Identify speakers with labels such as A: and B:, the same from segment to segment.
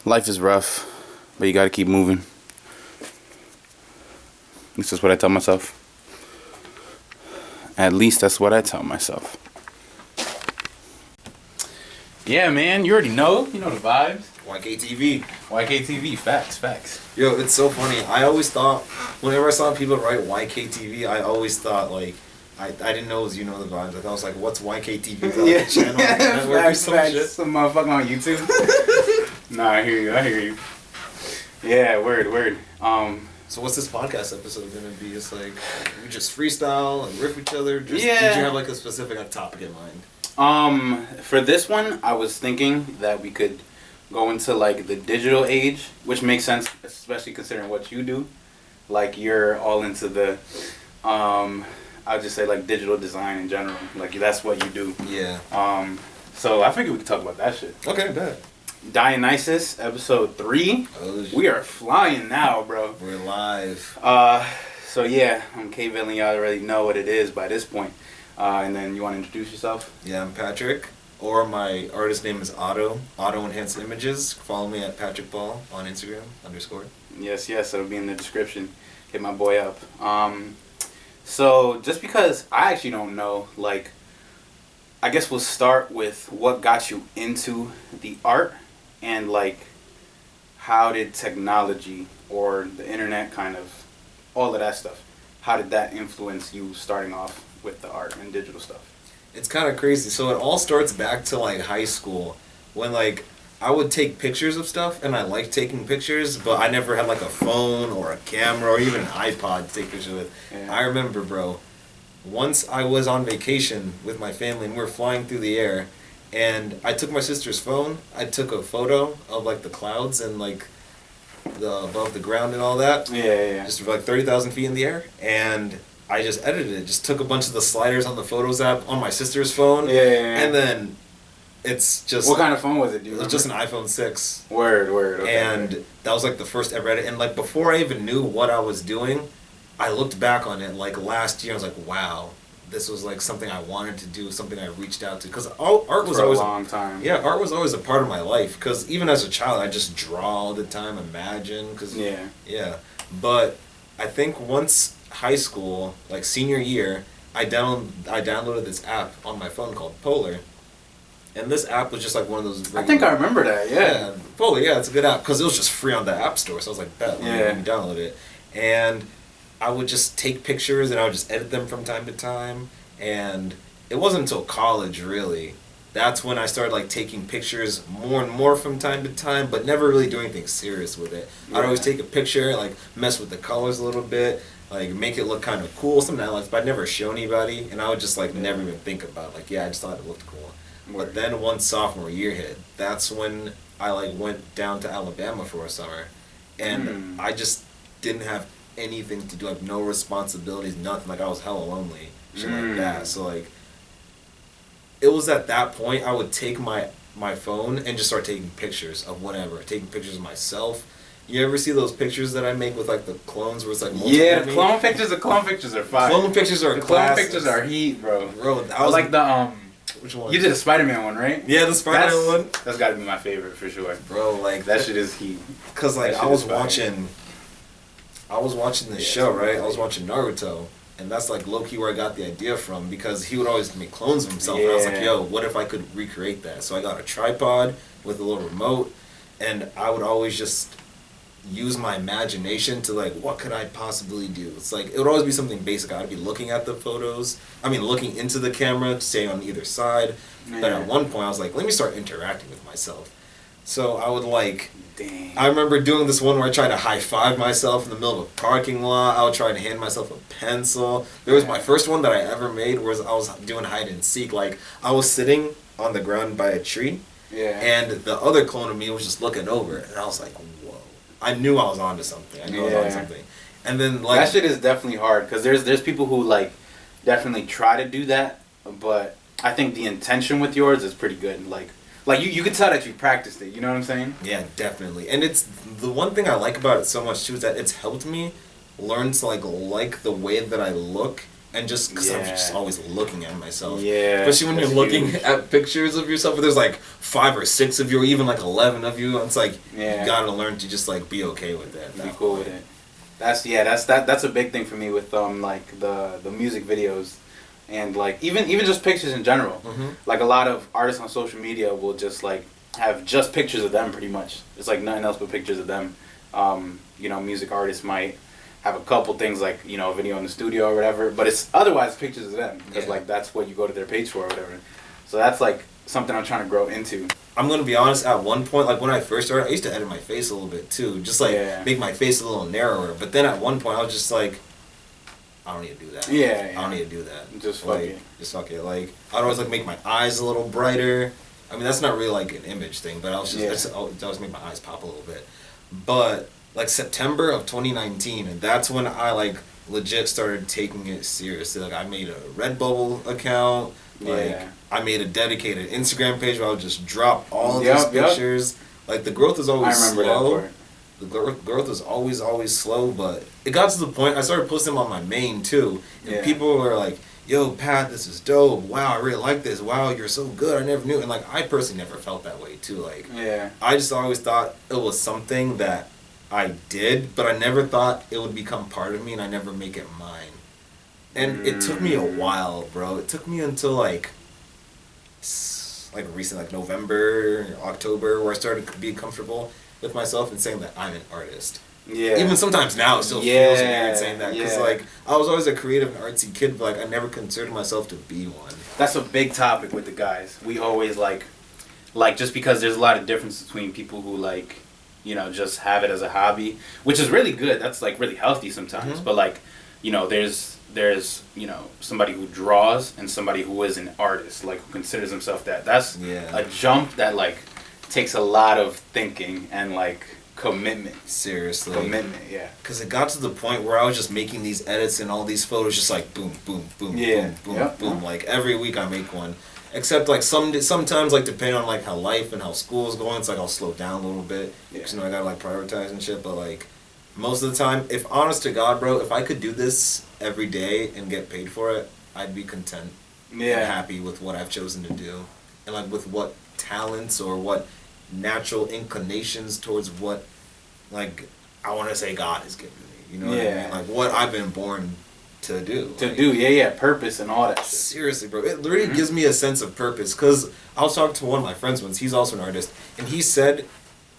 A: Life is rough, but you gotta keep moving. This is what I tell myself. At least that's what I tell myself. Yeah, man, you already know. You know the vibes.
B: YKTV.
A: YKTV, facts.
B: Yo, it's so funny. I always thought, whenever I saw people write YKTV, I always thought, like, I didn't know it was You Know the Vibes. I thought it was like, what's YKTV? Is that like a channel? Like a network or some shit?
A: Some motherfucker on YouTube. Nah, I hear you. Yeah, word.
B: So what's this podcast episode gonna be? It's like, we just freestyle and riff each other? Did you
A: Yeah.
B: have like a specific topic in mind?
A: For this one, I was thinking that we could go into like the digital age, which makes sense, especially considering what you do. Like you're all into the, I'll just say like digital design in general. Like that's what you do.
B: Yeah.
A: So I figured we could talk about that shit.
B: Okay, bet.
A: Dionysus, episode 3.
B: Oh,
A: we are flying now, bro.
B: We're live.
A: So yeah, I'm K-Villan. Y'all already know what it is by this point. And then you want to introduce yourself?
B: Yeah, I'm Patrick. Or my artist name is Otto Enhanced Images. Follow me at Patrick Ball on Instagram _.
A: Yes, it'll be in the description. Hit my boy up. So just because I actually don't know, like, I guess we'll start with what got you into the art and like how did technology or the internet kind of, all of that stuff, how did that influence you starting off with the art and digital stuff?
B: It's kind of crazy. So it all starts back to like high school when like I would take pictures of stuff and I liked taking pictures, but I never had like a phone or a camera or even an iPod to take pictures with.
A: Yeah.
B: I remember, bro, once I was on vacation with my family and we were flying through the air and I took my sister's phone. I took a photo of like the clouds and like the above the ground and all that.
A: Yeah.
B: Just like 30,000 feet in the air. And I just edited it. Just took a bunch of the sliders on the Photos app on my sister's phone.
A: Yeah.
B: And then it's just...
A: What kind of phone was it, dude?
B: It was just an iPhone 6.
A: Word. Okay.
B: And that was like the first ever edit. And like before I even knew what I was doing, I looked back on it like last year. I was like, wow, this was like something I wanted to do, something I reached out to. Because art was always...
A: For a long time.
B: Yeah, art was always a part of my life. Because even as a child, I just draw all the time, imagine. Yeah. But I think once high school, like senior year, I downloaded this app on my phone called Polar. And this app was just like one of those...
A: I think I remember that, yeah.
B: Polar, yeah, it's a good app. Because it was just free on the App Store. So I was like, bet, let me download it. And I would just take pictures and I would just edit them from time to time. And it wasn't until college, really. That's when I started like taking pictures more and more from time to time, but never really doing anything serious with it. Yeah. I'd always take a picture, like mess with the colors a little bit, like make it look kind of cool, something I liked, but I'd never show anybody, and I would just like never even think about it. Like, yeah, I just thought it looked cool. But then once sophomore year hit, that's when I like went down to Alabama for a summer, and I just didn't have anything to do, like no responsibilities, nothing. Like I was hella lonely, shit like that. So like, it was at that point I would take my phone and just start taking pictures of whatever, taking pictures of myself. You ever see those pictures that I make with like the clones where it's like multiple
A: the clone pictures are fire.
B: Clone pictures are
A: clone pictures are heat, bro.
B: I was
A: like the
B: which one?
A: You did a Spider-Man one, right?
B: Yeah, the Spider-Man one.
A: That's got to be my favorite for sure.
B: Bro, like
A: that shit is heat.
B: Cuz like I was watching this show, right? I was watching Naruto. And that's like low-key where I got the idea from, because he would always make clones of himself. And I was like, yo, what if I could recreate that? So I got a tripod with a little remote, and I would always just use my imagination to like, what could I possibly do? It's like, it would always be something basic. I'd be looking at the photos, looking into the camera, staying on either side. Yeah. But at one point I was like, let me start interacting with myself. So I would like... Dang. I remember doing this one where I tried to high-five myself in the middle of a parking lot. I would try to hand myself a pencil. There was my first one that I ever made where I was doing hide-and-seek. Like, I was sitting on the ground by a tree, and the other clone of me was just looking over. And I was like, whoa. I knew I was onto something. And then, like...
A: That shit is definitely hard, because there's people who, like, definitely try to do that, but I think the intention with yours is pretty good. Like, you could tell that you practiced it, you know what I'm saying?
B: Yeah, definitely. And it's, the one thing I like about it so much, too, is that it's helped me learn to, like the way that I look And just because I'm just always looking at myself.
A: Yeah.
B: Especially when you're looking at pictures of yourself, where there's like 5 or 6 of you, or even like 11 of you. It's like you gotta learn to just like be okay with that.
A: Be cool with it. That's a big thing for me with like the music videos, and like even just pictures in general. Like a lot of artists on social media will just like have just pictures of them pretty much. It's like nothing else but pictures of them. You know, music artists might have a couple things like, you know, a video in the studio or whatever, but it's otherwise pictures of them because like that's what you go to their page for or whatever. So that's like something I'm trying to grow into.
B: I'm gonna be honest, at one point, like when I first started, I used to edit my face a little bit too, just like make my face a little narrower. But then at one point I was just like, I don't need to do that. I don't need to do that.
A: Just fuck
B: like,
A: it.
B: Just fuck it. Like I'd always like make my eyes a little brighter. I mean, that's not really like an image thing, but I was just I always make my eyes pop a little bit. But like September of 2019, and that's when I like legit started taking it seriously. Like I made a Redbubble account. Like I made a dedicated Instagram page where I would just drop all these pictures. Like the growth is always slow. The growth is always slow, but it got to the point I started posting them on my main too, and people were like, "Yo, Pat, this is dope. Wow, I really like this. Wow, you're so good. I never knew." And like I personally never felt that way too. Like I just always thought it was something that I did, but I never thought it would become part of me, and I never make it mine. And it took me a while, bro. It took me until like recent, like November, October, where I started being comfortable with myself and saying that I'm an artist. Yeah. Even sometimes now it still feels weird saying that, because like I was always a creative and artsy kid, but like I never considered myself to be one.
A: That's a big topic with the guys. We always like just because there's a lot of difference between people who like, you know, just have it as a hobby, which is really good. That's like really healthy sometimes. But like, you know, there's you know, somebody who draws and somebody who is an artist, like who considers himself that. That's a jump that like takes a lot of thinking and like commitment.
B: Seriously.
A: Commitment,
B: Because it got to the point where I was just making these edits and all these photos just like boom, boom, boom, boom, boom, boom. Like every week I make one. Except like sometimes like depending on like how life and how school is going, it's like I'll slow down a little bit. Because you know I gotta like prioritize and shit. But like most of the time, if honest to God, bro, if I could do this every day and get paid for it, I'd be content. And happy with what I've chosen to do. And like with what talents or what natural inclinations towards what like I want to say God has given me. You know what I mean? Like what I've been born to do.
A: Purpose and all that shit.
B: Seriously, bro. It literally gives me a sense of purpose. Because I was talking to one of my friends once. He's also an artist. And he said,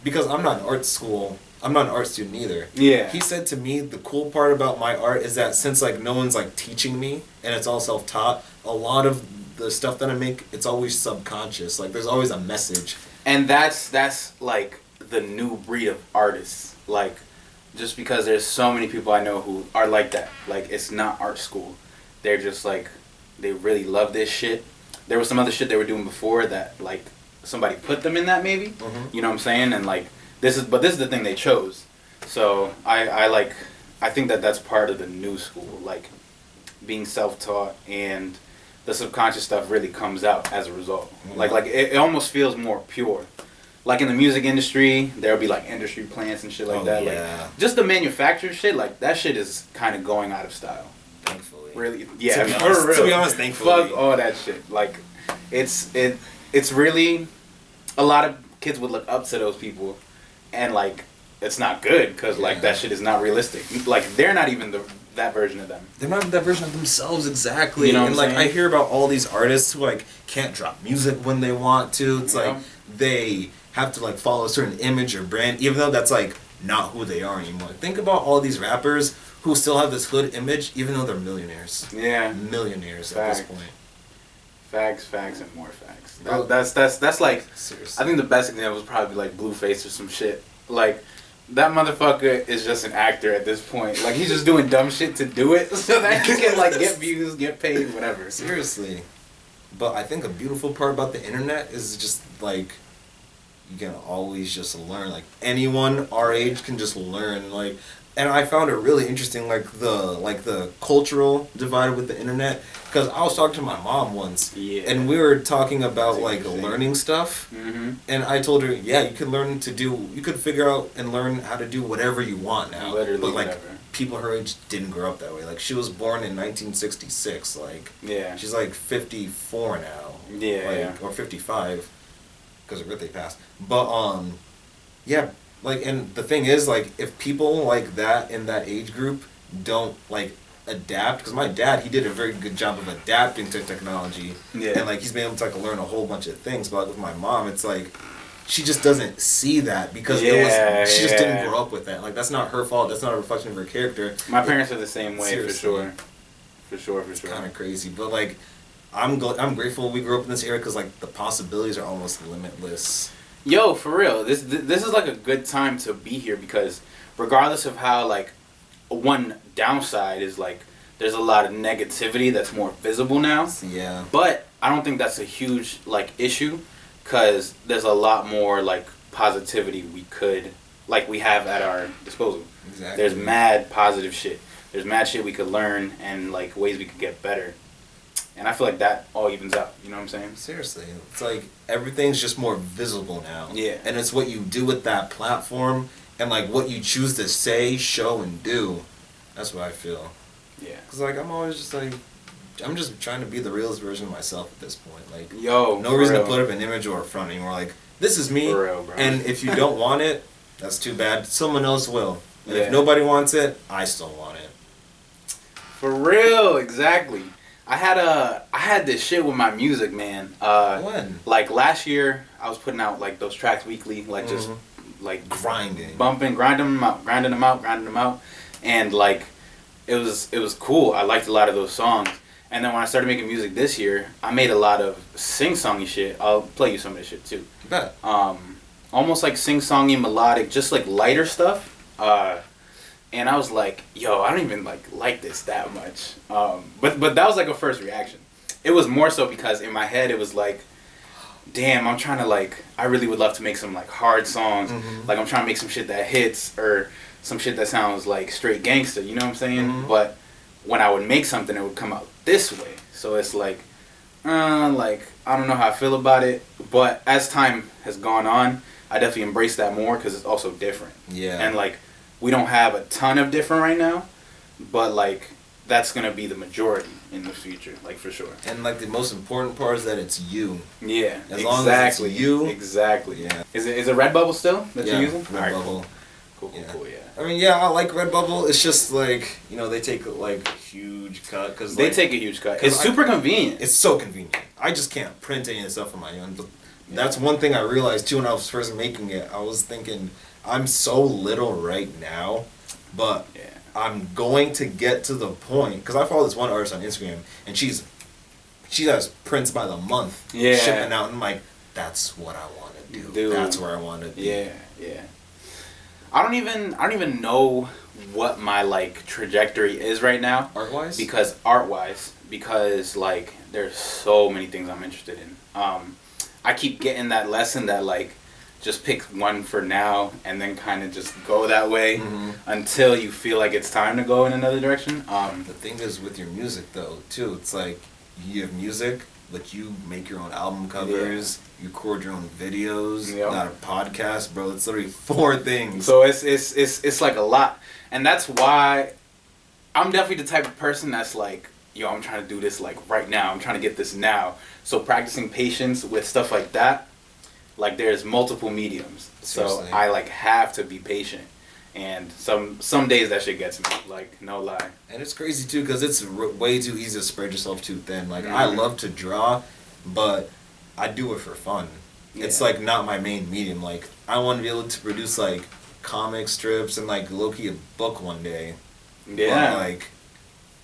B: because I'm not in art school, I'm not an art student either. He said to me, the cool part about my art is that since like no one's like teaching me and it's all self-taught, a lot of the stuff that I make, it's always subconscious. Like there's always a message.
A: And that's like the new breed of artists. Like just because there's so many people I know who are like that. Like it's not art school. They're just like, they really love this shit. There was some other shit they were doing before that like somebody put them in that maybe. You know what I'm saying? And like this is the thing they chose. So I think that that's part of the new school, like being self-taught, and the subconscious stuff really comes out as a result. Like it almost feels more pure. Like in the music industry, there'll be like industry plants and shit like that. Like just the manufacturer shit, like that shit is kind of going out of style.
B: Thankfully.
A: Really,
B: to be honest, thankfully.
A: Fuck all that shit. Like it's really, a lot of kids would look up to those people, and like it's not good because like that shit is not realistic. Like they're not even that version of them.
B: They're not that version of themselves exactly.
A: You know
B: and like I hear about all these artists who like can't drop music when they want to. It's like they have to like follow a certain image or brand, even though that's like not who they are anymore. Think about all these rappers who still have this hood image, even though they're millionaires. Millionaires at this point.
A: Facts, and more facts. That's like, seriously. I think the best example is probably like Blueface or some shit. Like, that motherfucker is just an actor at this point. Like, he's just doing dumb shit to do it so that he can like get views, get paid, whatever.
B: Seriously. But I think a beautiful part about the internet is just like, you can always just learn. Like anyone our age can just learn. Like, and I found it really interesting, like the cultural divide with the internet. Because I was talking to my mom once, and we were talking about like learning stuff. And I told her, you could learn to do, you could figure out and learn how to do whatever you want now.
A: Literally,
B: but like
A: whatever.
B: people her age didn't grow up that way. Like, she was born in 1966. Like,
A: Yeah.
B: she's like 54 now.
A: Yeah,
B: like,
A: yeah.
B: Or 55, because her birthday passed. But yeah. Like, and the thing is, like, if people like that in that age group don't like adapt, because my dad, he did a very good job of adapting to technology.
A: Yeah.
B: And like, he's been able to like learn a whole bunch of things. But like, with my mom, it's like, she just doesn't see that because she just didn't grow up with that. Like, that's not her fault. That's not a reflection of her character.
A: My parents are the same way.
B: Seriously.
A: For sure.
B: It's kind of crazy, but like, I'm grateful we grew up in this era because like the possibilities are almost limitless.
A: Yo, for real, this is like a good time to be here because regardless of how like one downside is like there's a lot of negativity that's more visible now.
B: Yeah.
A: But I don't think that's a huge like issue because there's a lot more like positivity we have at our disposal.
B: Exactly.
A: There's mad positive shit. There's mad shit we could learn and like ways we could get better. And I feel like that all evens out. You know what I'm saying?
B: Seriously. It's like everything's just more visible now.
A: Yeah.
B: And it's what you do with that platform and like what you choose to say, show, and do. That's what I feel.
A: Yeah.
B: Because like I'm always just like, I'm just trying to be the realest version of myself at this point. Like,
A: yo,
B: no reason to put up an image or a front anymore. Like, this is me.
A: For real, bro.
B: And if you don't want it, that's too bad. Someone else will. And
A: Yeah.
B: if nobody wants it, I still want it.
A: For real, exactly. I had this shit with my music, man.
B: When?
A: Like last year, I was putting out like those tracks weekly, like just like
B: grinding,
A: grinding them out, and like it was cool. I liked a lot of those songs. And then when I started making music this year, I made a lot of sing-songy shit. I'll play you some of this shit too.
B: You bet.
A: Almost like sing-songy, melodic, just like lighter stuff. And I was like, yo, I don't even like this that much. But that was like a first reaction. It was more so because in my head it was like, damn, I'm trying to like, I really would love to make some like hard songs.
B: Mm-hmm.
A: Like I'm trying to make some shit that hits or some shit that sounds like straight gangster, you know what I'm saying?
B: Mm-hmm.
A: But when I would make something, it would come out this way. So it's like I don't know how I feel about it. But as time has gone on, I definitely embrace that more because it's also different.
B: Yeah.
A: And like, we don't have a ton of different right now, but like that's gonna be the majority in the future, like for sure.
B: And like the most important part is that it's you.
A: Yeah,
B: as long as it's you.
A: Exactly.
B: Yeah.
A: Is it Redbubble still that you're using?
B: Redbubble.
A: Cool. Yeah.
B: I mean, yeah, I like Redbubble. It's just like, you know, they take like a huge cut because
A: they take a huge cut. It's super convenient.
B: It's so convenient. I just can't print any of this stuff on my own. But that's one thing I realized too when I was first making it. I was thinking, I'm so little right now, but I'm going to get to the point because I follow this one artist on Instagram and she has prints by the month shipping out, and I'm like, that's what I want to do. Dude. That's where I want to be.
A: Yeah. I don't even know what my like trajectory is right now. Art wise, because like there's so many things I'm interested in. I keep getting that lesson that like just pick one for now and then kind of just go that way until you feel like it's time to go in another direction.
B: The thing is with your music though too, it's like you have music, but you make your own album covers, you record your own videos, not a podcast, bro. It's literally 4 things.
A: So it's like a lot, and that's why I'm definitely the type of person that's like, yo, I'm trying to do this like right now. I'm trying to get this now. So practicing patience with stuff like that, like there's multiple mediums.
B: Seriously.
A: So I like have to be patient. And some days that shit gets me, like no lie.
B: And it's crazy too because it's way too easy to spread yourself too thin. Like I love to draw, but I do it for fun. Yeah. It's like not my main medium. Like I want to be able to produce like comic strips and like low-key a book one day.
A: Yeah.
B: But like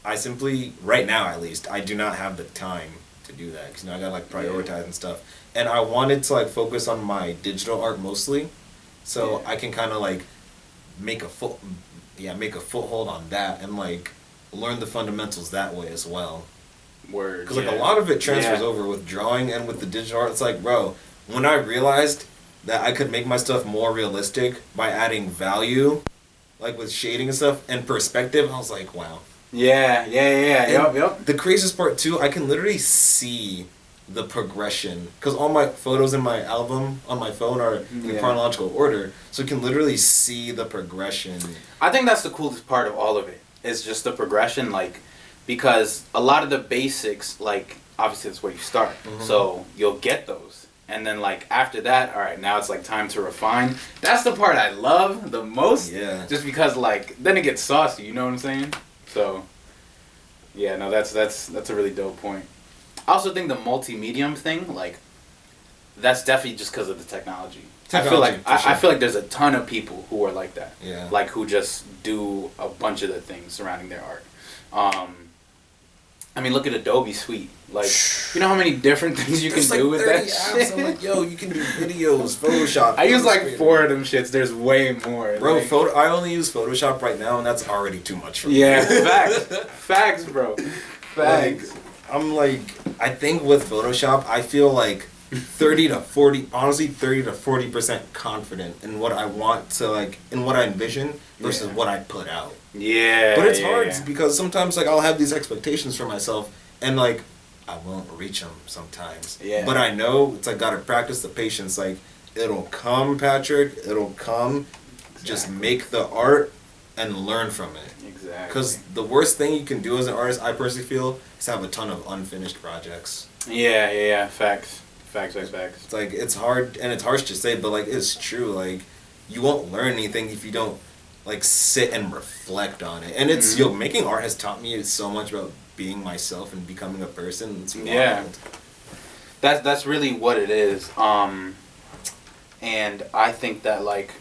B: I simply, right now at least, I do not have the time to do that because I gotta like prioritize and stuff. And I wanted to like focus on my digital art mostly, so I can kind of like make a foothold on that and like learn the fundamentals that way as well.
A: Word.
B: Because like a lot of it transfers over with drawing and with the digital art. It's like, bro, when I realized that I could make my stuff more realistic by adding value, like with shading and stuff and perspective, I was like, wow.
A: Yeah. Yup.
B: The craziest part too, I can literally see the progression, because all my photos in my album on my phone are in chronological order, so you can literally see the progression.
A: I think that's the coolest part of all of it. Is just the progression, like, because a lot of the basics, like, obviously that's where you start, so you'll get those, and then like after that, all right, now it's like time to refine. That's the part I love the most.
B: Yeah.
A: Just because like then it gets saucy, you know what I'm saying? So, yeah, no, that's a really dope point. I also think the multi-medium thing, like, that's definitely just because of the technology. I feel like there's a ton of people who are like that.
B: Yeah.
A: Like who just do a bunch of the things surrounding their art. I mean, look at Adobe Suite. Like, you know how many different things you can do with that shit?
B: I'm like, yo, you can do videos, Photoshop.
A: I use like 4 of them shits. There's way more.
B: Bro,
A: like,
B: I only use Photoshop right now, and that's already too much for me.
A: Yeah, facts, bro. Facts.
B: Like, I'm like, I think with Photoshop, I feel like 30 to 40% confident in what I want to, like, in what I envision versus what I put out.
A: Yeah.
B: But it's hard because sometimes, like, I'll have these expectations for myself, and, like, I won't reach them sometimes.
A: Yeah.
B: But I know it's like, gotta practice the patience. Like, it'll come, Patrick. It'll come. Exactly. Just make the art and learn from it.
A: Exactly.
B: Because the worst thing you can do as an artist, I personally feel, is have a ton of unfinished projects.
A: Yeah. Facts.
B: It's like, it's hard, and it's harsh to say, but, like, it's true. Like, you won't learn anything if you don't, like, sit and reflect on it. And it's, making art has taught me so much about being myself and becoming a person. It's wild.
A: Yeah. That's really what it is. And I think that, like,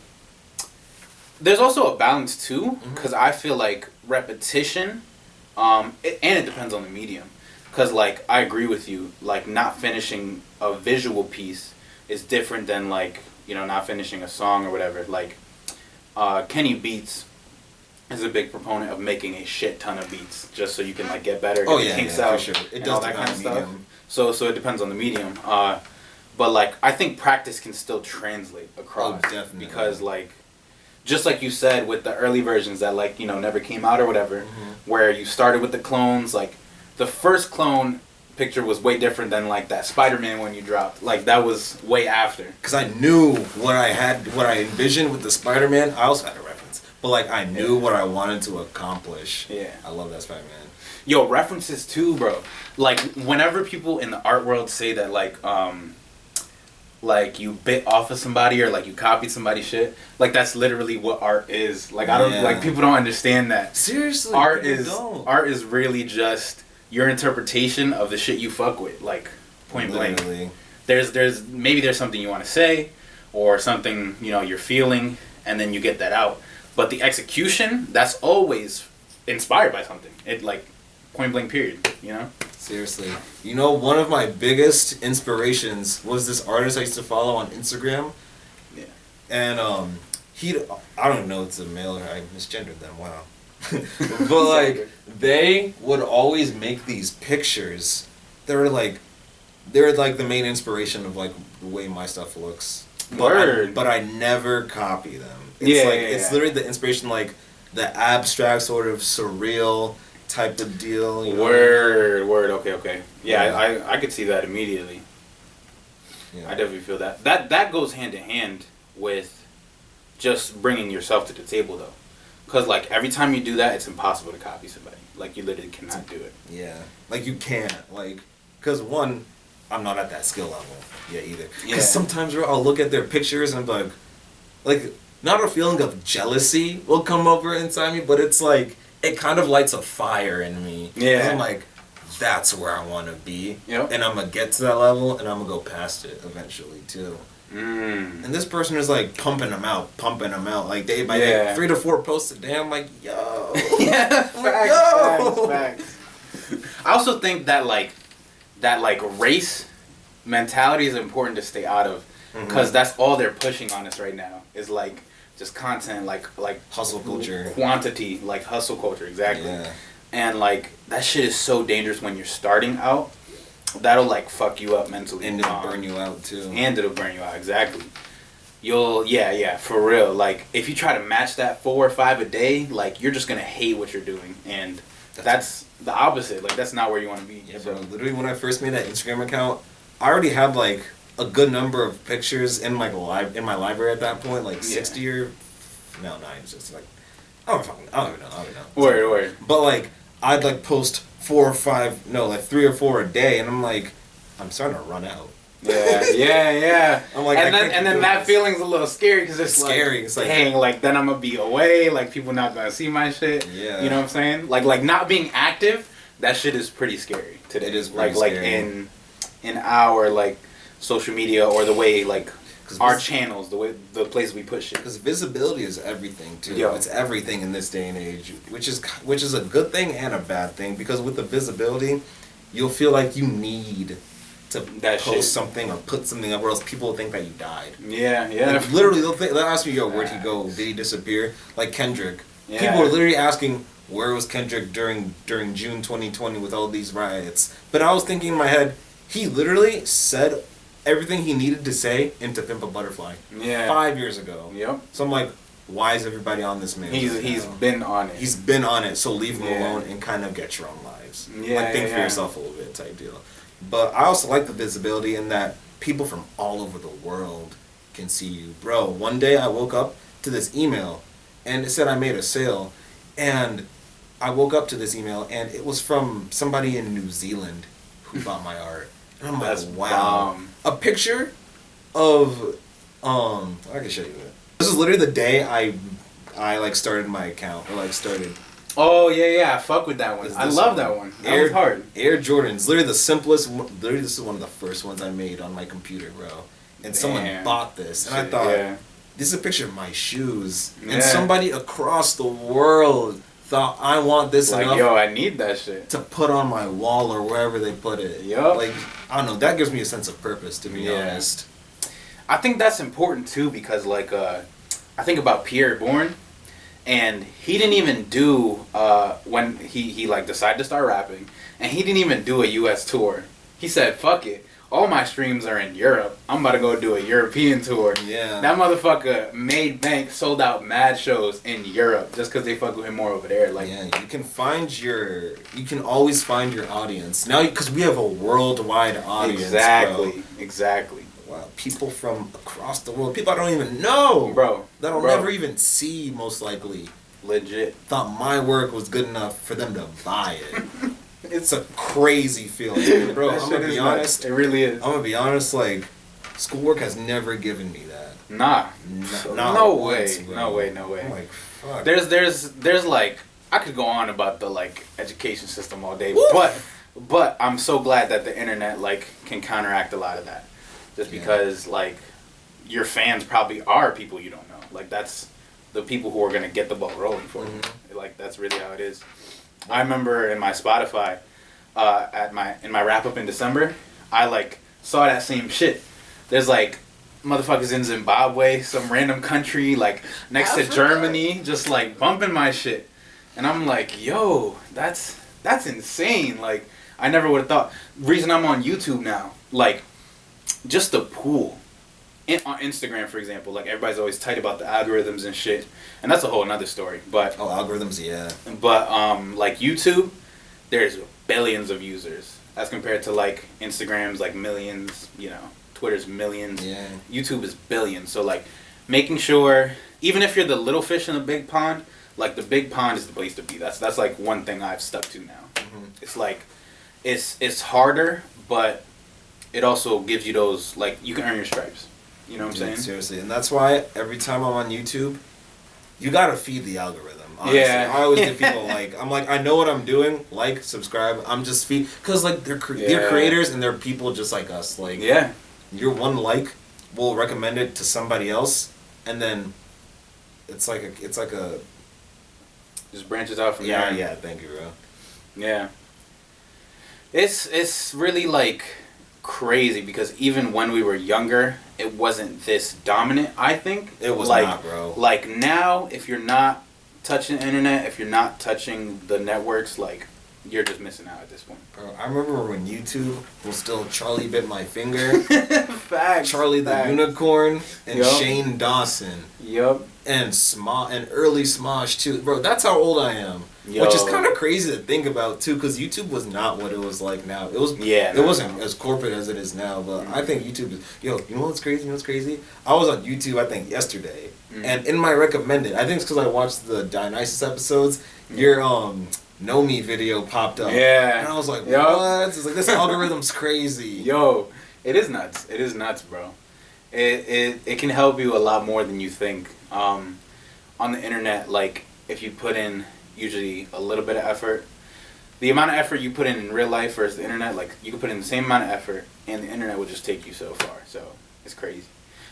A: there's also a balance too, because I feel like repetition, and it depends on the medium. Because, like, I agree with you, like, not finishing a visual piece is different than, like, you know, not finishing a song or whatever. Like, Kenny Beats is a big proponent of making a shit ton of beats just so you can, like, get better, get the kinks out,
B: for sure. It
A: and
B: does
A: all that kind of stuff.
B: medium.
A: So it depends on the medium. But, like, I think practice can still translate across.
B: Oh, definitely.
A: Because, like, just like you said with the early versions that, like, you know, never came out or whatever, where you started with the clones, like, the first clone picture was way different than, like, that Spider-Man one you dropped. Like, that was way after.
B: Because I knew what I envisioned with the Spider-Man. I also had a reference. But, like, I knew what I wanted to accomplish.
A: Yeah.
B: I love that Spider-Man.
A: Yo, references too, bro. Like, whenever people in the art world say that, like you bit off of somebody or, like, you copied somebody's shit, like, that's literally what art is. Like, I don't, like, people don't understand that.
B: Seriously,
A: art is really just your interpretation of the shit you fuck with, like, point blank. There's something you want to say or something, you know, you're feeling, and then you get that out. But the execution, that's always inspired by something. It, like, point blank period, you know?
B: Seriously. You know, one of my biggest inspirations was this artist I used to follow on Instagram.
A: Yeah.
B: And I don't know if it's a male or I misgendered them, wow. But, like, they would always make these pictures that were like, they're like the main inspiration of, like, the way my stuff looks. But I never copy them. It's it's literally the inspiration, like, the abstract sort of surreal type of deal. You know?
A: Word, okay. Yeah. I could see that immediately. Yeah. I definitely feel that. That goes hand in hand with just bringing yourself to the table, though. Because, like, every time you do that, it's impossible to copy somebody. Like, you literally cannot do it.
B: Yeah. Like, you can't. Like, because, one, I'm not at that skill level yet either. Because sometimes I'll look at their pictures and I'm like, not a feeling of jealousy will come over inside me, but it's like, it kind of lights a fire in me. Yeah. I'm like, that's where I want to be. Yep. And I'm going to get to that level, and I'm going to go past it eventually, too. And this person is, like, pumping them out, like, day by day, 3 to 4 posts a day. I'm like, yo.
A: Facts. I also think that, like, race mentality is important to stay out of, because that's all they're pushing on us right now, is, like, just content, like
B: hustle culture,
A: quantity, like hustle culture, exactly. Yeah. And, like, that shit is so dangerous when you're starting out. That'll, like, fuck you up mentally.
B: And it'll burn you out, too.
A: And it'll burn you out, exactly. You'll, for real. Like, if you try to match that 4 or 5 a day, like, you're just gonna hate what you're doing. And that's the opposite. Like, that's not where you want to be.
B: Yeah, bro. Literally, when I first made that Instagram account, I already had like a good number of pictures in my library at that point, like 60 or no, not even 60, like I don't even know.
A: Word.
B: But like I'd like post 4 or 5, no, like 3 or 4 a day, and I'm like, I'm starting to run out.
A: Yeah.
B: I'm like,
A: and then that feeling's a little scary because it's
B: scary.
A: Like,
B: it's like,
A: dang, like then I'm gonna be away. Like people not gonna see my shit.
B: Yeah.
A: You know what I'm saying? Like not being active. That shit is pretty scary today.
B: It is pretty
A: like
B: scary.
A: in our like social media or the way like our channels, the place we put shit.
B: Because visibility is everything too.
A: Yo.
B: It's everything in this day and age, which is a good thing and a bad thing. Because with the visibility, you'll feel like you need to post something or put something up, or else people will think that you died.
A: Yeah.
B: Like, literally, they'll ask me, "Yo, where'd he go? Did he disappear?" Like Kendrick.
A: Yeah.
B: People are literally asking, "Where was Kendrick during June 2020 with all these riots?" But I was thinking in my head, he literally said everything he needed to say into Pimp a Butterfly.
A: Yeah.
B: 5 years ago.
A: Yep.
B: So I'm like, why is everybody on this man?
A: He's been on it.
B: He's been on it, so leave him alone and kind of get your own lives.
A: Yeah.
B: Like think for yourself a little bit type deal. But I also like the visibility in that people from all over the world can see you. Bro, one day I woke up to this email and it said I made a sale, and I woke up to this email and it was from somebody in New Zealand who bought my art. And I'm like, wow. A picture of I can show you it. This is literally the day I like started my account, or like started.
A: Oh yeah, I fuck with that one. I love that one. That was hard.
B: Air Jordans, literally the simplest. Literally, this is one of the first ones I made on my computer, bro. And someone bought this, and I thought, this is a picture of my shoes, and somebody across the world thought I want this
A: like,
B: enough.
A: Yo, I need that shit
B: to put on my wall or wherever they put it.
A: Yup.
B: Like I don't know, that gives me a sense of purpose, to be honest.
A: I think that's important too, because like I think about Pierre Bourne. And he didn't even do when he like decided to start rapping, and he didn't even do a U.S. tour. He said, "Fuck it, all my streams are in Europe. I'm about to go do a European tour."
B: Yeah.
A: That motherfucker made bank, sold out mad shows in Europe just because they fuck with him more over there. Like,
B: yeah, you can always find your audience now because we have a worldwide audience.
A: Exactly.
B: Wow, people from across the world, people I don't even know, that'll never even see, most likely.
A: Legit.
B: Thought my work was good enough for them to buy it. It's a crazy feeling, bro. I'm gonna be honest.
A: It really is.
B: I'm gonna be honest. Like, schoolwork has never given me that.
A: Nah. No way. No way.
B: I'm like, fuck.
A: There's like, I could go on about the like education system all day, but I'm so glad that the internet like can counteract a lot of that. Just because, like, your fans probably are people you don't know. Like, that's the people who are going to get the ball rolling for you. Like, that's really how it is. I remember in my Spotify, in my wrap-up in December, I, like, saw that same shit. There's, like, motherfuckers in Zimbabwe, some random country, like, next to Germany, just, like, bumping my shit. And I'm like, yo, that's insane. Like, I never would have thought. Reason I'm on YouTube now, like, just the pool on Instagram, for example, like everybody's always tight about the algorithms and shit, and that's a whole another story. But
B: algorithms, yeah.
A: But like YouTube, there's billions of users as compared to like Instagram's like millions, you know, Twitter's millions.
B: Yeah.
A: YouTube is billions. So like making sure, even if you're the little fish in the big pond, like the big pond is the place to be. That's like one thing I've stuck to now. It's like it's harder, but it also gives you those, like, you can earn your stripes. You know what I'm saying?
B: Seriously. And that's why every time I'm on YouTube, you gotta feed the algorithm. Honestly.
A: Yeah.
B: I always give people, like, I'm like, I know what I'm doing. Like, subscribe. I'm just because, like, they're creators and they're people just like us. Like, your one like will recommend it to somebody else, and then it's like a
A: just branches out from there.
B: Yeah, thank you, bro.
A: Yeah. It's really, like, crazy because even when we were younger, it wasn't this dominant. I think
B: it was
A: like,
B: not, bro.
A: Like now, if you're not touching the internet, if you're not touching the networks, like you're just missing out at this point.
B: Bro, I remember when YouTube was still Charlie Bit My Finger,
A: Facts.
B: Charlie the
A: Facts.
B: Unicorn, and
A: Yup.
B: Shane Dawson.
A: Yup.
B: And and early Smosh too. Bro, that's how old I am.
A: Yo.
B: Which is kind of crazy to think about too, because YouTube was not what it was like now. It was
A: Yeah,
B: it wasn't as corporate as it is now, but I think YouTube is, you know what's crazy? You know what's crazy? I was on YouTube I think yesterday, and in my recommended, I think it's because I watched the Dionysus episodes, your Know Me video popped up.
A: Yeah.
B: And I was like,
A: Yup.
B: what? It's like this algorithm's crazy.
A: Yo, it is nuts. It is nuts, bro. It can help you a lot more than you think. On the internet, like, if you put in usually a little bit of effort, the amount of effort you put in real life versus the internet, like, you can put in the same amount of effort, and the internet will just take you so far. So, it's crazy.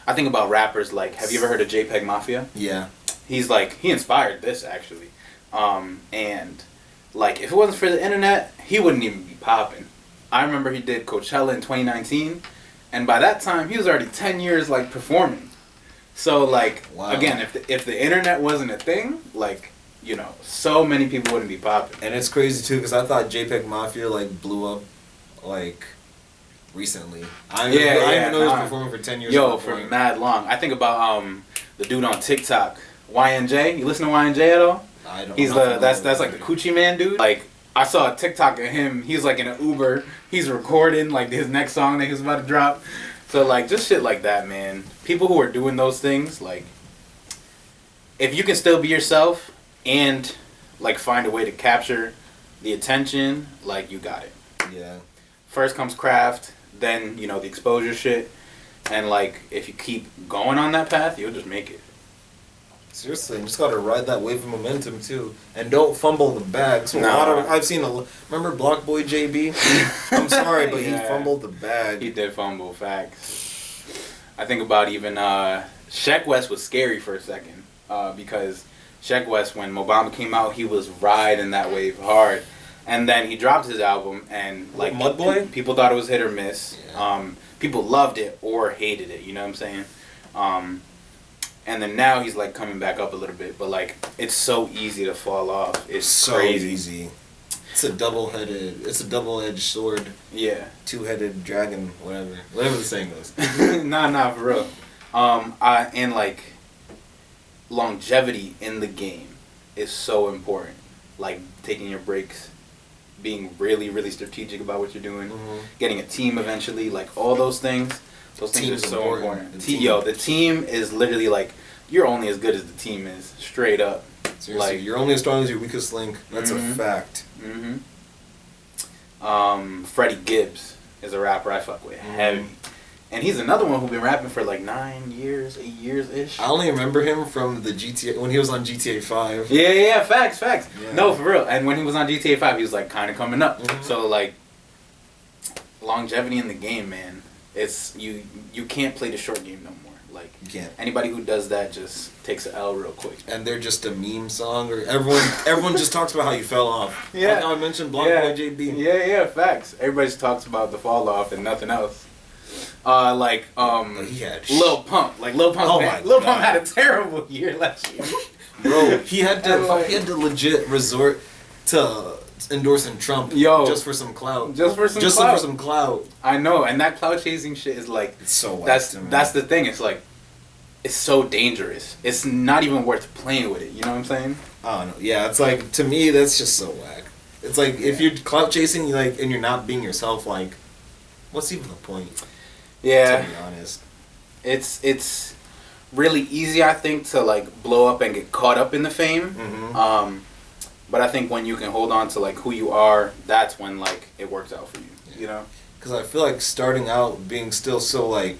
A: I think about rappers like, have you ever heard of JPEG Mafia?
B: Yeah.
A: He's like, he inspired this, actually. And, like, if it wasn't for the internet, he wouldn't even be popping. I remember he did Coachella in 2019, and by that time, he was already 10 years, like, performing. So, like,
B: Wow.
A: again, if the internet wasn't a thing, like, you know, so many people wouldn't be popping.
B: And it's crazy too, because I thought JPEG Mafia like blew up, like, recently. I didn't know he was performing for 10 years.
A: Yo, for mad long. I think about the dude on TikTok, YNJ. You listen to YNJ at all?
B: I don't.
A: He's that's like the Coochie Man dude. Like, I saw a TikTok of him. He's like in an Uber. He's recording like his next song that he's about to drop. So like just shit like that, man. People who are doing those things, like, if you can still be yourself and like find a way to capture the attention, like, you got it.
B: Yeah.
A: First comes craft, then, you know, the exposure shit, and like if you keep going on that path, you'll just make it.
B: Seriously, you just gotta ride that wave of momentum too, and don't fumble the bag. So
A: Nah.
B: I've seen remember Block Boy JB? I'm sorry, but
A: Yeah.
B: he fumbled the bag.
A: He did fumble, facts. I think about even Sheck West was scary for a second, because Sheck West, when Mobamba came out, he was riding that wave hard, and then he dropped his album, and like
B: Mudboy?
A: people thought it was hit or miss.
B: Yeah.
A: People loved it or hated it. You know what I'm saying? And then now he's like coming back up a little bit, but like it's so easy to fall off. It's
B: so
A: crazy.
B: easy. It's a double-edged sword.
A: Yeah.
B: Two-headed dragon, whatever the saying goes.
A: Nah, for real. And like longevity in the game is so important. Like taking your breaks, being really, really strategic about what you're doing, getting a team eventually, like all those things. Those things are so important. The team is literally like, you're only as good as the team is, straight up.
B: Seriously,
A: Like,
B: you're only as strong as your weakest link. That's a fact.
A: Freddie Gibbs is a rapper I fuck with heavy. And he's another one who's been rapping for like 8 years-ish.
B: I only remember him from the GTA, when he was on GTA 5.
A: Yeah, facts.
B: Yeah.
A: No, for real. And when he was on GTA 5, he was like kind of coming up. So like, longevity in the game, man. It's you can't play the short game no more. Like,
B: You can't.
A: Anybody who does that just takes an L real quick.
B: And they're just a meme song, or everyone just talks about how you fell off.
A: Yeah.
B: Like I mentioned Block Boy JB.
A: Yeah, facts. Everybody just talks about the fall off and nothing else.
B: He had
A: Lil Pump. Like Lil Pump. Lil Pump had a terrible year last year.
B: Bro, he had to legit resort to endorsing Trump just for some clout.
A: Just for some
B: clout.
A: I know, and that clout chasing shit is like,
B: It's so whack
A: that's
B: to me.
A: the thing. It's like, it's so dangerous. It's not even worth playing with it. You know what I'm saying?
B: I don't know. Yeah, it's like, to me, that's just so whack. It's like, if you're clout chasing, and you're not being yourself, like, what's even the point?
A: Yeah.
B: To be honest.
A: It's really easy, I think, to like blow up and get caught up in the fame. But I think when you can hold on to like who you are, that's when like it works out for you.
B: Yeah.
A: You know?
B: Because I feel like starting out being still so like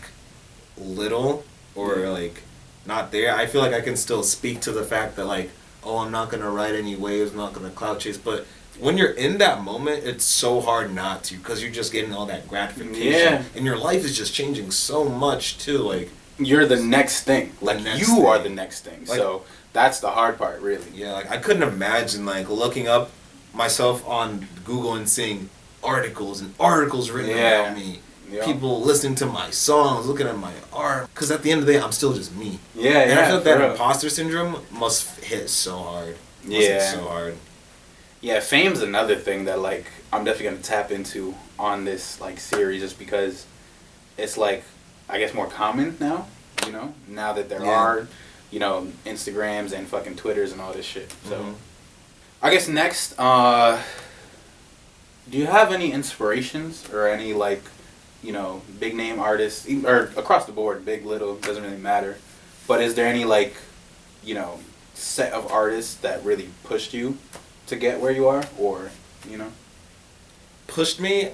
B: little or like not there, I feel like I can still speak to the fact that like, oh, I'm not gonna ride any waves, I'm not gonna clout chase. But when you're in that moment, it's so hard not to, because you're just getting all that gratification.
A: Yeah.
B: And your life is just changing so much too. Like,
A: you're the next thing. Like you are the next thing.
B: Like,
A: so that's the hard part, really.
B: yeah, like I couldn't imagine like looking up myself on Google and seeing articles and articles written about me. Yeah. People listening to my songs, looking at my art. Because at the end of the day, I'm still just me.
A: Yeah,
B: and I feel like that imposter syndrome must hit so hard. Hit so hard.
A: Yeah, fame's another thing that like I'm definitely gonna tap into on this like series, just because it's like I guess more common now. You know, now that there are, you know, Instagrams and fucking Twitters and all this shit. So, I guess next, do you have any inspirations or any like, you know, big name artists or across the board, big, little, doesn't really matter. But is there any like, you know, set of artists that really pushed you to get where you are, or, you know?
B: Pushed me,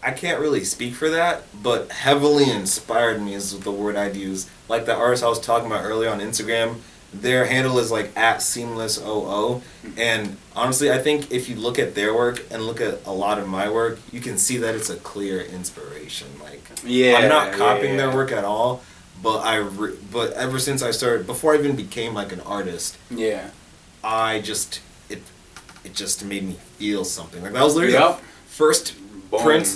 B: I can't really speak for that, but heavily inspired me is the word I'd use. Like the artist I was talking about earlier on Instagram, their handle is like @seamlessoo, and honestly, I think if you look at their work and look at a lot of my work, you can see that it's a clear inspiration. Like, I'm not copying their work at all, but but ever since I started, before I even became like an artist, I just it just made me feel something. Like that was literally the first print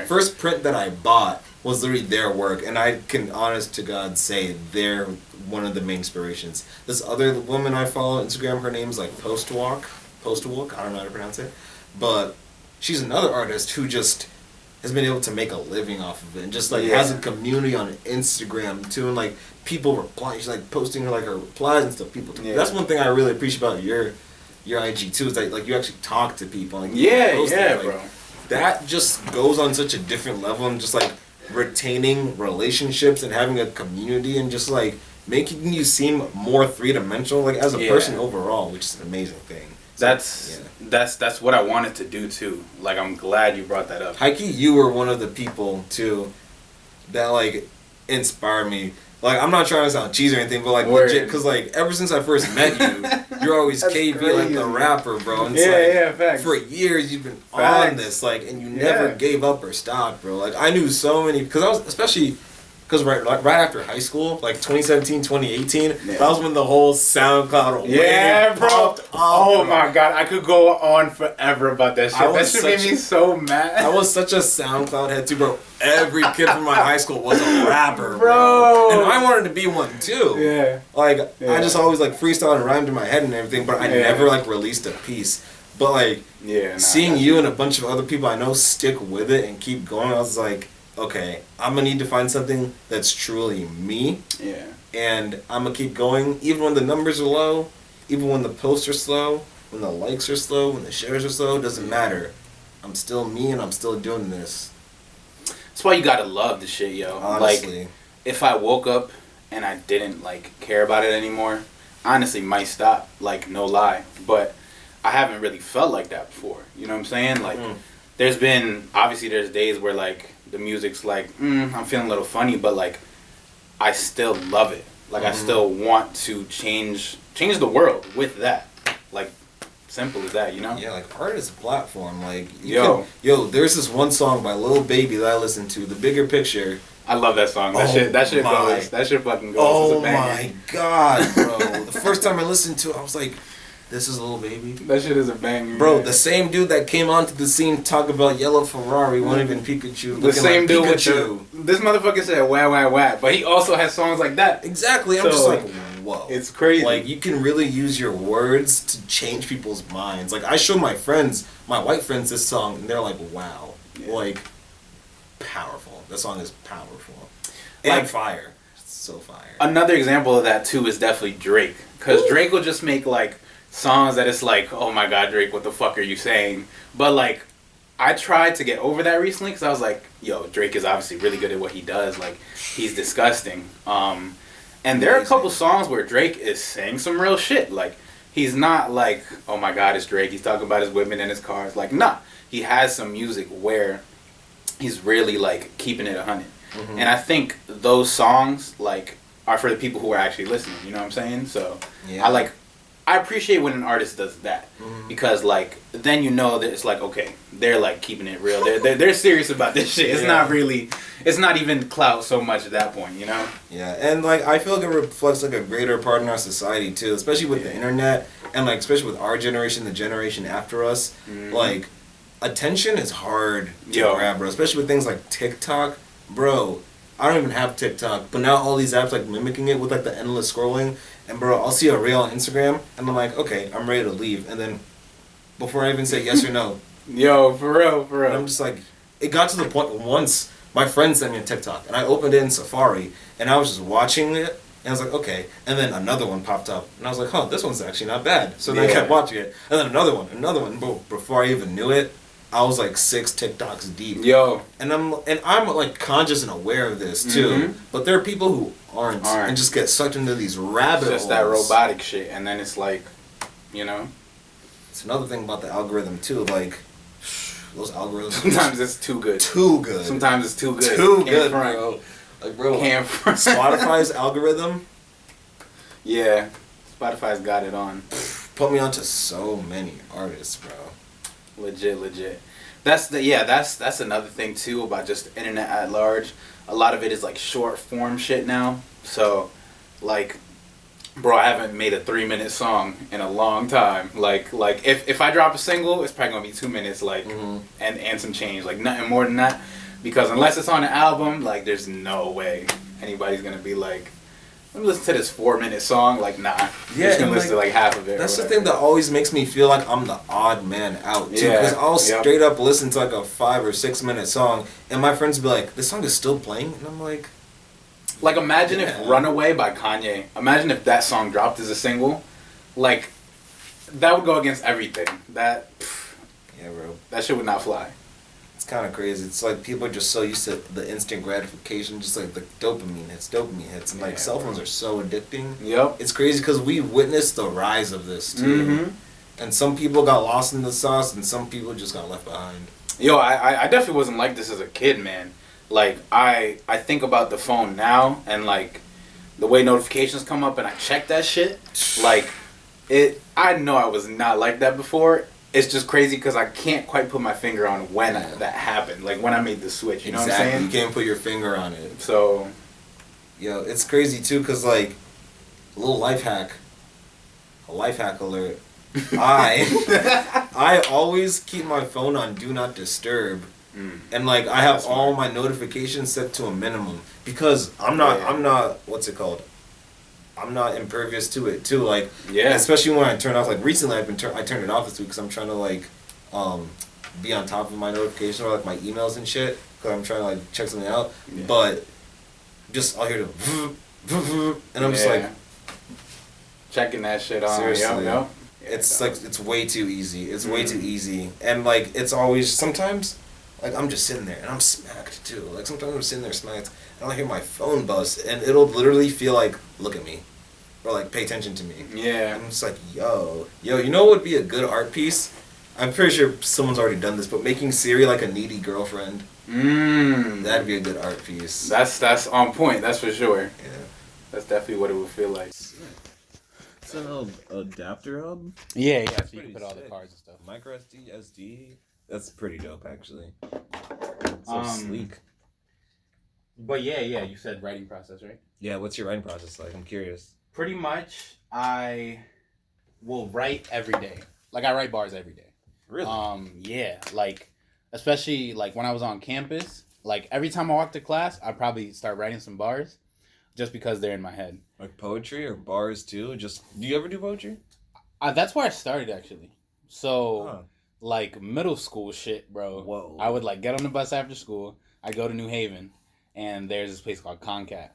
B: first print that I bought was literally their work, and I can honest to God say they're one of the main inspirations. This other woman I follow on Instagram, her name's like Postwalk, I don't know how to pronounce it, but she's another artist who just has been able to make a living off of it, and just like has a community on Instagram too, and like people reply. She's like posting her like her replies and stuff. People, that's one thing I really appreciate about your IG too, is that like you actually talk to people. Like,
A: bro.
B: That just goes on such a different level, and just like retaining relationships and having a community and just like making you seem more three-dimensional like as a person overall, which is an amazing thing.
A: That's what I wanted to do too. Like, I'm glad you brought that up.
B: Heike, you were one of the people too that like inspired me. Like, I'm not trying to sound cheesy or anything, but like legit, because like ever since I first met you, you're always KB like the rapper, bro. And it's
A: facts.
B: For years you've been on this, like, and you never gave up or stopped, bro. Like, I knew so many, because I was especially. Because right after high school, like 2017, 2018, that was when the whole SoundCloud wave popped up.
A: Oh my God, I could go on forever about that shit. That shit made me so mad.
B: I was such a SoundCloud head too, bro. Every kid from my high school was a rapper, bro. And I wanted to be one too. Like, I just always like freestyled and rhymed in my head and everything, but I never like released a piece. But like, seeing you and a bunch of other people I know stick with it and keep going, I was like, okay, I'm gonna need to find something that's truly me. And I'm gonna keep going, even when the numbers are low, even when the posts are slow, when the likes are slow, when the shares are slow, doesn't matter. I'm still me, and I'm still doing this.
A: That's why you gotta love the shit, yo.
B: Honestly.
A: Like, if I woke up and I didn't like care about it anymore, honestly might stop, like, no lie. But I haven't really felt like that before. You know what I'm saying? Like, there's days where like the music's like, I'm feeling a little funny, but like, I still love it. Like, I still want to change the world with that. Like, simple as that, you know?
B: Yeah, like, art is a platform. Like, there's this one song by Lil Baby that I listen to, The Bigger Picture.
A: I love that song. That shit goes. That shit fucking goes.
B: Oh my God, bro. The first time I listened to it, I was like, this is Lil Baby.
A: That shit is a banger.
B: Bro, the same dude that came onto the scene talk about Yellow Ferrari, won't even Pikachu.
A: The same dude Pikachu. This motherfucker said wah wah wah, but he also has songs like that.
B: Exactly. I'm just like, whoa.
A: It's crazy.
B: Like, you can really use your words to change people's minds. Like, I show my white friends this song, and they're like, wow. Like, powerful. That song is powerful. And fire. It's so fire.
A: Another example of that, too, is definitely Drake. Because Drake will just make, like, songs that it's like, oh my God, Drake, what the fuck are you saying? But like, I tried to get over that recently, because I was like, yo, Drake is obviously really good at what he does. Like, he's disgusting. And there are a couple songs where Drake is saying some real shit. Like, he's not like, oh my God, it's Drake, he's talking about his women and his cars. Like, nah, he has some music where he's really like keeping it 100. And I think those songs like are for the people who are actually listening. You know what I'm saying? So I appreciate when an artist does that, because like then you know that it's like, okay, they're like keeping it real. They're serious about this shit. It's not even clout so much at that point, you know?
B: Yeah, and like I feel like it reflects like a greater part in our society too, especially with the internet, and like especially with our generation, the generation after us. Like, attention is hard to grab, bro. Especially with things like TikTok, bro. I don't even have TikTok, but now all these apps like mimicking it with like the endless scrolling. And bro, I'll see a reel on Instagram, and I'm like, okay, I'm ready to leave, and then before I even say yes or no.
A: Yo, for real, for real.
B: And I'm just like, it got to the point once my friend sent me a TikTok, and I opened it in Safari, and I was just watching it, and I was like, okay. And then another one popped up, and I was like, oh, this one's actually not bad. So then I kept watching it, and then another one. Boom. Before I even knew it, I was like 6 TikToks deep.
A: Yo.
B: And I'm like conscious and aware of this too. But there are people who aren't. And just get sucked into these rabbit holes.
A: Just that robotic shit, and then it's like, you know.
B: It's another thing about the algorithm too, like those algorithms.
A: Sometimes it's too good.
B: Too good.
A: Sometimes it's too good.
B: Too good, bro. Like, bro, Spotify's algorithm.
A: Yeah, Spotify's got it on.
B: Put me onto so many artists, bro.
A: Legit. That's another thing too about just internet at large. A lot of it is like short form shit now. So, like, bro, I haven't made a 3-minute song in a long time. Like if I drop a single, it's probably gonna be 2 minutes, like, and some change, like nothing more than that. Because unless it's on an album, like, there's no way anybody's gonna be like, let me listen to this 4-minute song. Like, nah. Yeah, just gonna listen to like half of it.
B: That's the thing that always makes me feel like I'm the odd man out too. Because I'll straight up listen to like a 5 or 6 minute song, and my friends will be like, "This song is still playing," and I'm like,
A: imagine if "Runaway" by Kanye. Imagine if that song dropped as a single, like, that would go against everything. Yeah,
B: bro.
A: That shit would not fly.
B: It's kind of crazy. It's like people are just so used to the instant gratification, just like the dopamine hits, and like cell phones are so addicting.
A: Yep.
B: It's crazy because we witnessed the rise of this too, and some people got lost in the sauce, and some people just got left behind.
A: Yo, I definitely wasn't like this as a kid, man. Like, I think about the phone now, and like the way notifications come up, and I check that shit. Like, I know I was not like that before. It's just crazy because I can't quite put my finger on when that happened. Like, when I made the switch, you know what I'm saying?
B: You can't put your finger on it.
A: So,
B: yo, it's crazy too because, like, a life hack alert. I always keep my phone on Do Not Disturb. And like I have all my notifications set to a minimum because I'm not what's it called? I'm not impervious to it too. Like, especially when I turn off. Like recently, I turned it off this week because I'm trying to like be on top of my notifications or like my emails and shit because I'm trying to like check something out. Yeah. But just I'll hear the and I'm just like
A: checking that shit on.
B: Seriously.
A: Yo.
B: It's like it's way too easy. It's way too easy, and like it's always sometimes. Like, I'm just sitting there, and I'm smacked, too. Like, sometimes I'm sitting there smacked, and I'll hear my phone buzz, and it'll literally feel like, look at me. Or, like, pay attention to me.
A: Yeah.
B: I'm just like, yo, you know what would be a good art piece? I'm pretty sure someone's already done this, but making Siri like a needy girlfriend. That'd be a good art piece.
A: That's on point, that's for sure.
B: Yeah.
A: That's definitely what it would feel like.
B: It's an adapter hub?
A: Yeah, so you can put all the cards and stuff.
B: Micro SD. That's pretty dope, actually. So sleek.
A: But yeah, you said writing process, right?
B: Yeah, what's your writing process like? I'm curious.
A: Pretty much, I will write every day. Like, I write bars every day.
B: Really?
A: Yeah, like, especially, like, when I was on campus, like, every time I walk to class, I probably start writing some bars just because they're in my head.
B: Like poetry or bars, too? Do you ever do poetry?
A: That's where I started, actually. So... Like, middle school shit, bro.
B: Whoa.
A: I would, like, get on the bus after school. I go to New Haven, and there's this place called Concat.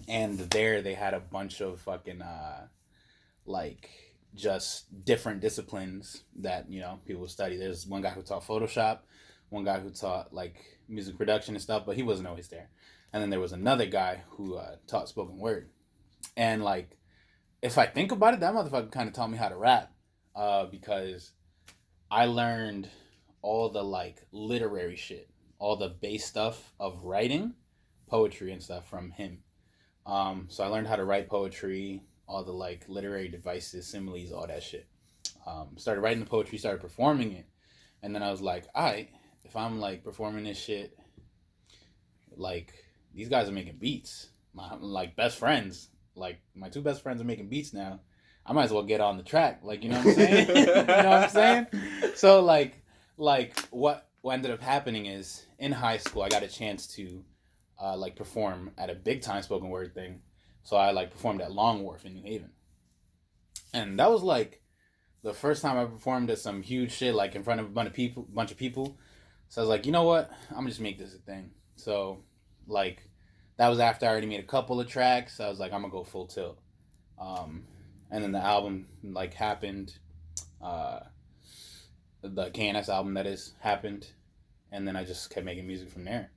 A: And there they had a bunch of fucking, like, just different disciplines that, you know, people study. There's one guy who taught Photoshop, one guy who taught, like, music production and stuff, but he wasn't always there. And then there was another guy who taught spoken word. And, like, if I think about it, that motherfucker kind of taught me how to rap because... I learned all the, like, literary shit, all the base stuff of writing, poetry and stuff from him. So I learned how to write poetry, all the, like, literary devices, similes, all that shit. Started writing the poetry, started performing it. And then I was like, all right, if I'm, like, performing this shit, like, these guys are making beats. My, like, best friends, like, my 2 best friends are making beats now. I might as well get on the track, like, you know what I'm saying? You know what I'm saying? So, like what ended up happening is, in high school, I got a chance to, like, perform at a big-time spoken word thing. So I, like, performed at Long Wharf in New Haven. And that was, like, the first time I performed at some huge shit, like in front of a bunch of people. So I was like, you know what? I'm gonna just make this a thing. So, like, that was after I already made a couple of tracks. I was like, I'm gonna go full tilt. Um, and then the album like happened. Uh, the KNS album that is happened, and then I just kept making music from there.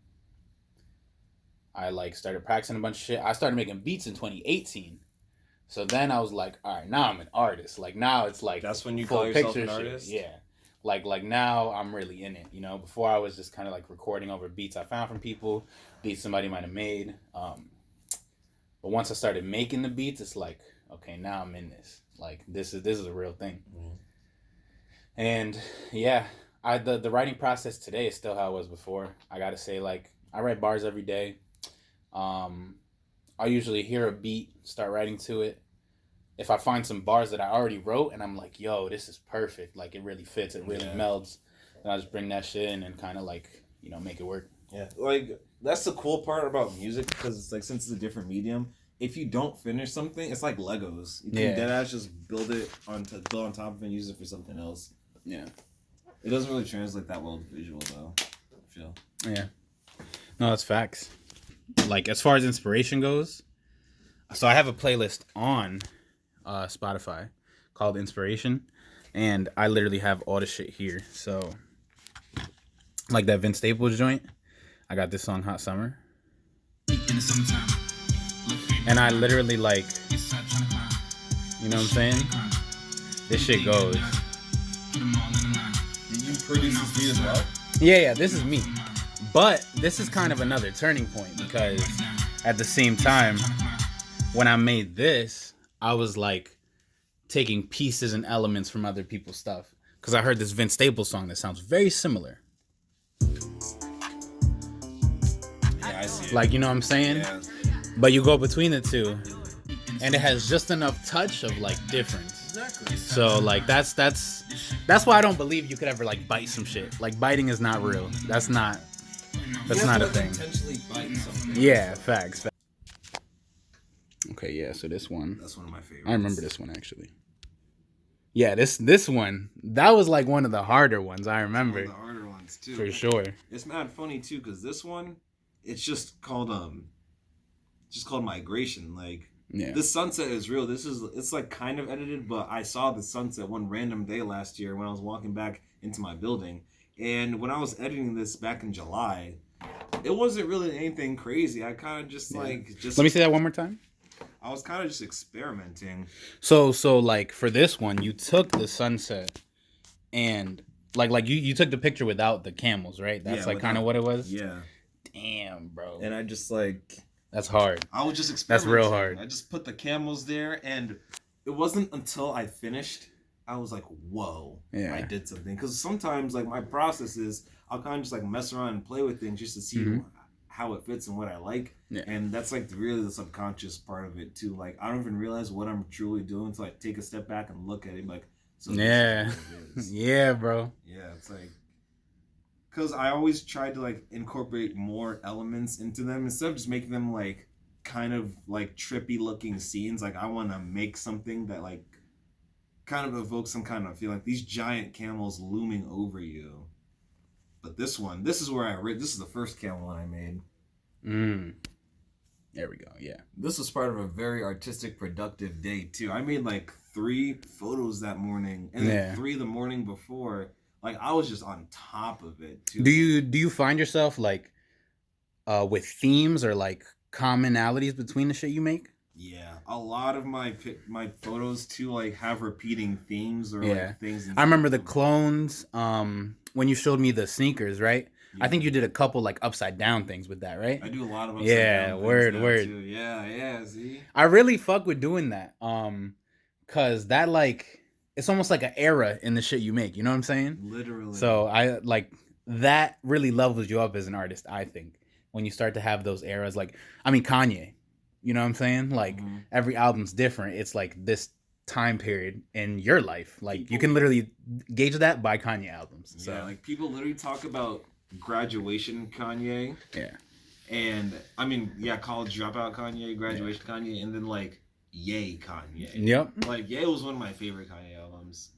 A: I like started practicing a bunch of shit. I started making beats in 2018. So then I was like, all right, now I'm an artist. Like now it's like
B: that's when you call yourself an artist.
A: Yeah, like now I'm really in it. You know, before I was just kind of like recording over beats I found from people, beats somebody might have made. But once I started making the beats, it's like, okay, now I'm in this. Like this is a real thing. Mm-hmm. And yeah, the writing process today is still how it was before. I gotta say, like I write bars every day. I'll usually hear a beat, start writing to it. If I find some bars that I already wrote and I'm like, yo, this is perfect, like it really fits, it really melds, then I just bring that shit in and kind of like, you know, make it work.
B: Yeah, like that's the cool part about music because it's like since it's a different medium, if you don't finish something, it's like Legos. You can deadass just build on top of it and use it for something else. Yeah. It doesn't really translate that well to visual though, I feel.
A: Yeah. No, that's facts. Like as far as inspiration goes, so I have a playlist on Spotify called Inspiration, and I literally have all the shit here. So like that Vince Staples joint, I got this song Hot Summer, and I literally like, you know what I'm saying, this shit goes.
B: Did you produce this beat as well?
A: Yeah, this is me. But this is kind of another turning point because at the same time, when I made this, I was like taking pieces and elements from other people's stuff. Because I heard this Vince Staples song that sounds very similar.
B: Yeah, I see it.
A: Like, you know what I'm saying? Yeah. But you go between the two, and it has just enough touch of like difference. Exactly. So like that's why I don't believe you could ever like bite some shit. Like biting is not real. That's not a thing.
B: Intentionally bite something.
A: Yeah, facts. Okay, yeah. So this one.
B: That's one of my favorites.
A: I remember this one actually. Yeah, this one. That was like one of the harder ones. I remember.
B: One of the harder ones too.
A: For sure.
B: It's mad funny too, because this one, it's just called Migration. Like. Yeah. This sunset is real. It's like kind of edited, but I saw the sunset one random day last year when I was walking back into my building. And when I was editing this back in July, it wasn't really anything crazy. I kind of just Let
A: me say that one more time.
B: I was kind of just experimenting.
A: So like for this one, you took the sunset and like you took the picture without the camels, right? That's like kind of what it was.
B: Yeah.
A: Damn, bro.
B: And I just like.
A: That's hard.
B: I was just experimenting.
A: That's real hard.
B: I just put the camels there, and it wasn't until I finished, I was like, whoa, I did something. Because sometimes, like, my process is, I'll kind of just, like, mess around and play with things just to see how it fits and what I like. Yeah. And that's, like, really the subconscious part of it, too. Like, I don't even realize what I'm truly doing until I take a step back and look at it, like, so
A: yeah. Yeah, bro.
B: Yeah, it's like... Because I always tried to, like, incorporate more elements into them instead of just making them, like, kind of, like, trippy-looking scenes. Like, I want to make something that, like, kind of evokes some kind of feeling. Like, these giant camels looming over you. But this one, this is the first camel I made.
A: There we go, yeah.
B: This was part of a very artistic, productive day, too. I made, like, 3 photos that morning, and then 3 the morning before. Like, I was just on top of it, too.
A: Do you find yourself, like, with themes or, like, commonalities between the shit you make?
B: Yeah. A lot of my photos, too, like, have repeating themes or, like, things.
A: I remember the clones, when you showed me the sneakers, right? Yeah. I think you did a couple, like, upside-down things with that, right?
B: I do a lot of upside-down things
A: word.
B: Too. Yeah, see?
A: I really fuck with doing that, because that, like... It's almost like an era in the shit you make. You know what I'm saying?
B: Literally.
A: So I like that really levels you up as an artist, I think. When you start to have those eras, like, I mean, Kanye, you know what I'm saying? Like every album's different. It's like this time period in your life. Like you can literally gauge that by Kanye albums. So.
B: Yeah, like people literally talk about graduation Kanye.
A: Yeah.
B: And I mean, college dropout Kanye, graduation Kanye, and then like Yay Kanye.
A: Yep.
B: Like Yay was one of my favorite Kanye albums.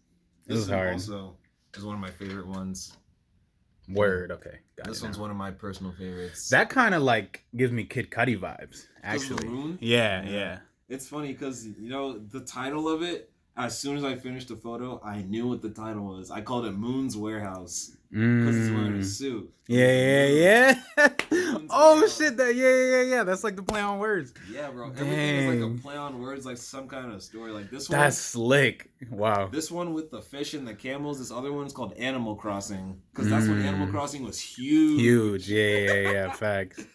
B: This
A: was
B: one
A: hard.
B: also is one of my favorite ones.
A: Word. Okay.
B: This one's one of my personal favorites.
A: That kind of like gives me Kid Cudi vibes. Actually.
B: The moon?
A: Yeah.
B: It's funny because the title of it. As soon as I finished the photo, I knew what the title was. I called it Moon's Warehouse because he's wearing a suit.
A: Yeah. Oh shit! Yeah. That's like the play on words.
B: Yeah, bro. Dang. Everything is like a play on words, like some kind of story. Like this one.
A: That's slick. Wow.
B: This one with the fish and the camels. This other one's called Animal Crossing because that's when Animal Crossing was huge.
A: Huge. Yeah. Facts.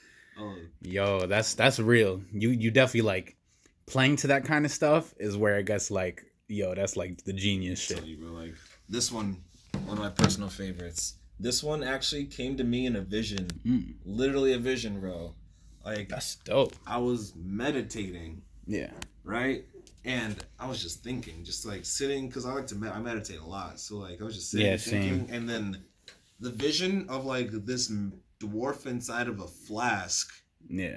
A: Yo, that's real. You definitely like playing to that kind of stuff is where it gets like. Yo, that's like the genius shit.
B: You, bro, like this one of my personal favorites. This one actually came to me in a vision. Literally a vision, bro. Like
A: that's dope.
B: I was meditating.
A: Yeah.
B: Right? And I was just thinking, just like sitting, because I like to I meditate a lot. So like I was just sitting thinking, and then the vision of like this dwarf inside of a flask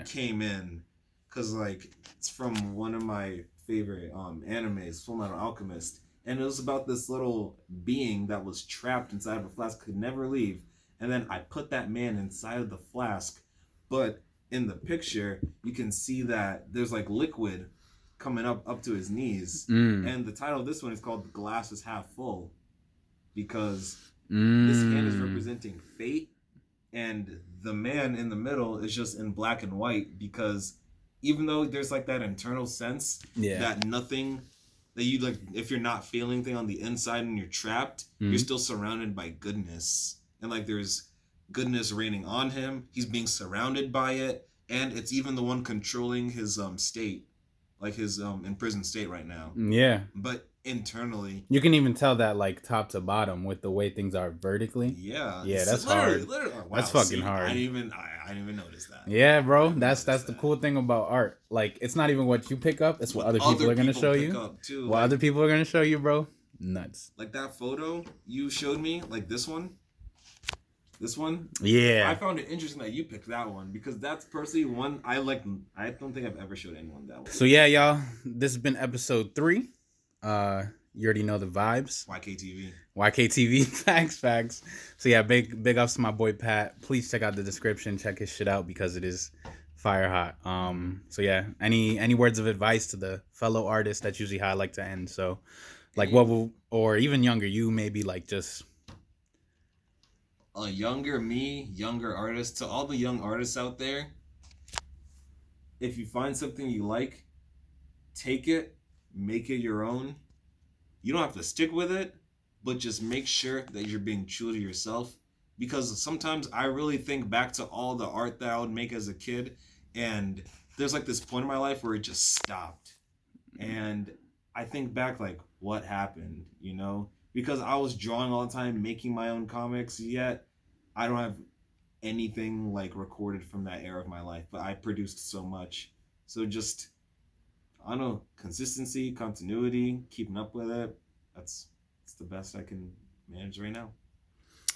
B: came in. Because like it's from one of my favorite animes, Full Metal Alchemist, and it was about this little being that was trapped inside of a flask, could never leave, and then I put that man inside of the flask, but in the picture you can see that there's like liquid coming up to his knees, and the title of this one is called "The Glass is Half Full," because this hand is representing fate, and the man in the middle is just in black and white, because even though there's like that internal sense that nothing that you like, if you're not feeling anything on the inside and you're trapped, you're still surrounded by goodness, and like there's goodness raining on him. He's being surrounded by it, and it's even the one controlling his state, like his imprisoned state right now.
A: Yeah.
B: But internally,
A: you can even tell that like top to bottom with the way things are vertically.
B: Yeah,
A: that's hard.
B: Wow,
A: that's fucking hard.
B: I didn't even notice that.
A: Yeah, bro. That's the cool thing about art. Like it's not even what you pick up; it's what other people are gonna show you. What like, other people are gonna show you, bro. Nuts.
B: Like that photo you showed me, like this one. This one?
A: Yeah.
B: I found it interesting that you picked that one, because that's personally one I like. I don't think I've ever showed anyone that one.
A: So yeah, y'all. This has been episode 3. You already know the vibes. YKTV. Facts. So yeah, big ups to my boy Pat. Please check out the description. Check his shit out because it is fire hot. So yeah, any words of advice to the fellow artists? That's usually how I like to end. So like what will, or even younger, you maybe like just
B: a younger artist, to all the young artists out there, if you find something you like, take it, make it your own. You don't have to stick with it, but just make sure that you're being true to yourself. Because sometimes I really think back to all the art that I would make as a kid, and there's like this point in my life where it just stopped. And I think back like, what happened, Because I was drawing all the time, making my own comics, yet I don't have anything like recorded from that era of my life, but I produced so much. So just, I don't know, consistency, continuity, keeping up with it. It's the best I can manage right now.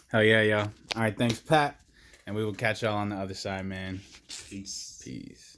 A: Hell yeah, y'all. All right, thanks, Pat. And we will catch y'all on the other side, man.
B: Peace.